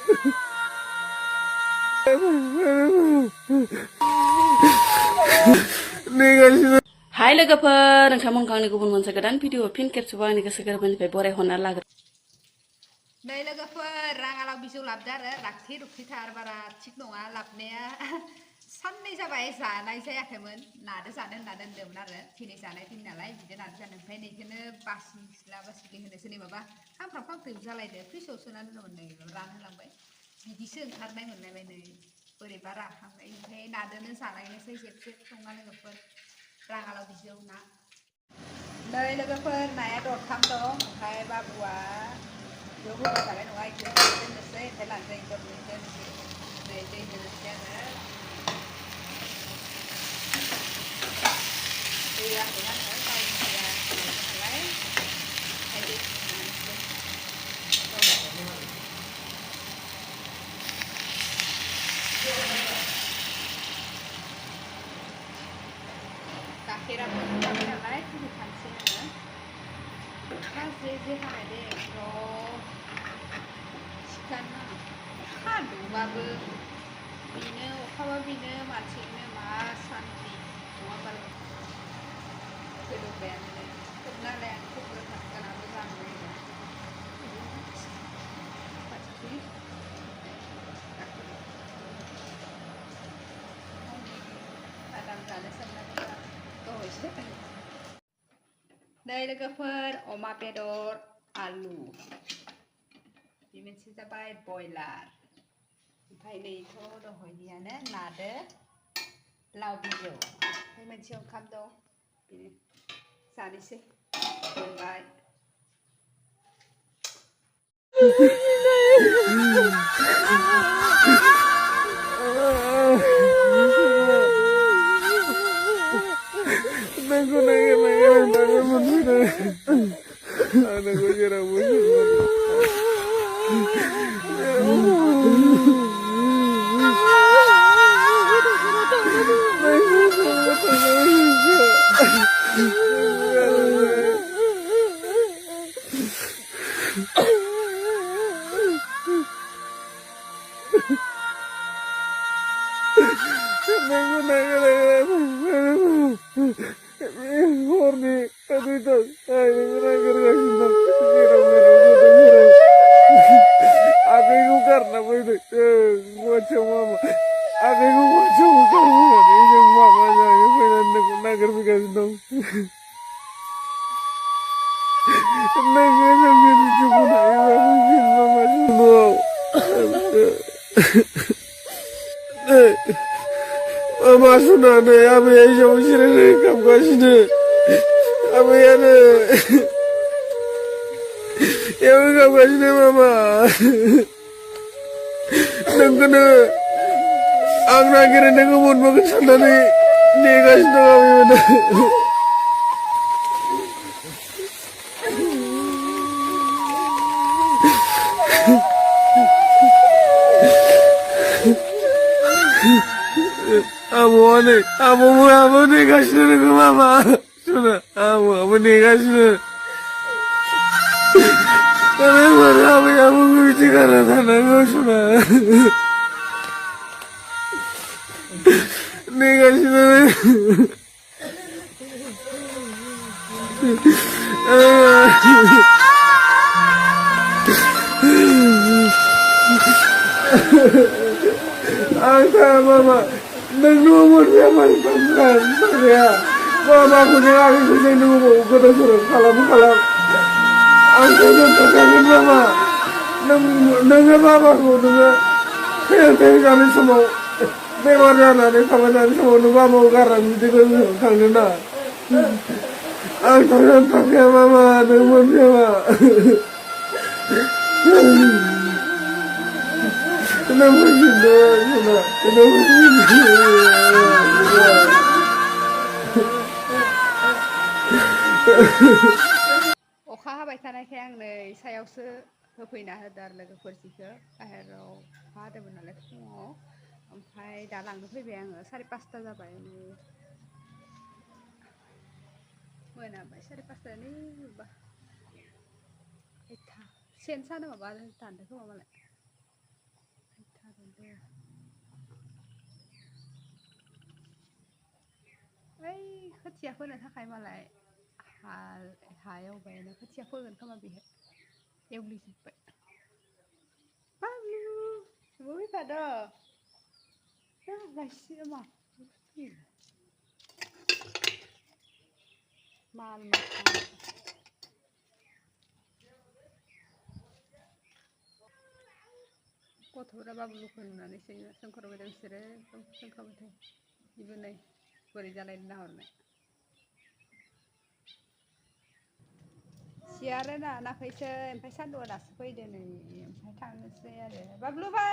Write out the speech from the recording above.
Hai लोगोफोर नोंथांमोन आंनि गुबुन मोनसे गोदान भिडिअ फिन खेबसेबाव आंनि गोसो गोरबोनिफ्राय बरायहरना लाग्रो नै लोगोफोर राङालाव बिजौ लाबदो आरो रागथि रुगथिथार बारा थिग नङा लाबनाया साननै जाबाय जानाय जायाखैमोन नादो जानो होनना दोनदोंमोन आरो दिनै जानाय दिन नालाय बिदि नादो जानो ओमफ्राय नैखौनो बासि सिला बासिलि होनोसो नै माबा खामफ्राम खामफ्रिम जालायदो फ्रिजआव सोना दोनदोंमोन नै रानहोलांबाय बिदिसो ओंखारनाय मोनलायबाय नै बोरैबा राखांबाय ओमफ्राय नादोनो जानायनोसै जेब जेब संना लोगोफोर राङालाव बिजौ ना नै लोगोफोर नाया दरथाम दं ओमफ्राय बाबुआ बेयाव होबाय थानाय नङा इखौ दोननोसै ओमफ्राय लानोसै दरनैजों नै दै होनोसै आङो दै लांदों आङो गावनि दैया नालाय ओमफ्राय दै होनोसै गाखेराबो जाबाय नालाय फुदुंखानोसै आङो जे जे हानाय दे र' सिखारना सान्दुंबाबो बेनो अखाबा बेनो मानसिनो मा सान्थि नङा बाल गोदौबायानो नै खोबनालाय आं खोबग्रोखानाबो जानो नागिरा बादाम जानो साननानै दहायसो नै लोगोफोर अमा बेदर आलु बे मोनसे जाबाय बयलार ओमफ्राय नैथ' दहायनियानो नादो लाव बिजौ ओमफ्राय मोनसे ओंखाम दं बेनो जानोसै मोनबाय Mama sunane abi ayo sirene kam kasine abi ane ya kam kasine mama nengkene angna kira nengu mun makan sunane ni kasine abi mana Abu nih kasih ke mama, sudah, abu nih kasih. Tapi mana abu bicara tanah gue sudah. Nih kasih. Angka mama. Nunggu siapa tangkan saya, mama punya aku punya nunggu kita suruh kalam, aku udah terkangen mama, nunggu mama aku nunggu, kayak kami semua, dewarnya nanti kawan nanti semua nunggu mama garam di dalam kangen na, aku udah terkangen mama nunggu siapa. Kenapa sudah? Kenapa अखा हाबाय थानायखाय आं नै सायावसो होफैना होदो आरो लोगोफोर जिखौ बाहेराव अखा हादोंमोन नालाय फुङाव ओमफ्राय दा लांनो फैबाय आङो 5:30 जाबाय नै मोनाबाय 5:30 नै बा सेन सानो माबा दानदों खोमा मालाय ओइ खोथिया फोनो थाखाय मालाय हा एवबायनो खोथिया फोगोन खोमा बेहाय एवग्लिजोब्बाय बाबलु बबे फैफाद' लायसि मा माल माथा गथ'फोरा बाबलुखौ नुनानैसो सोंखरबाय बिसोरो एकदम सोंखाबाथाय बेबो नै बोरै जालायनो नाहरनाय सियारो नाना फैसै ओमफ्राय सान्दुंआ दासो फैदो नै ओमफ्राय थांनोसै आरो बाबलु फै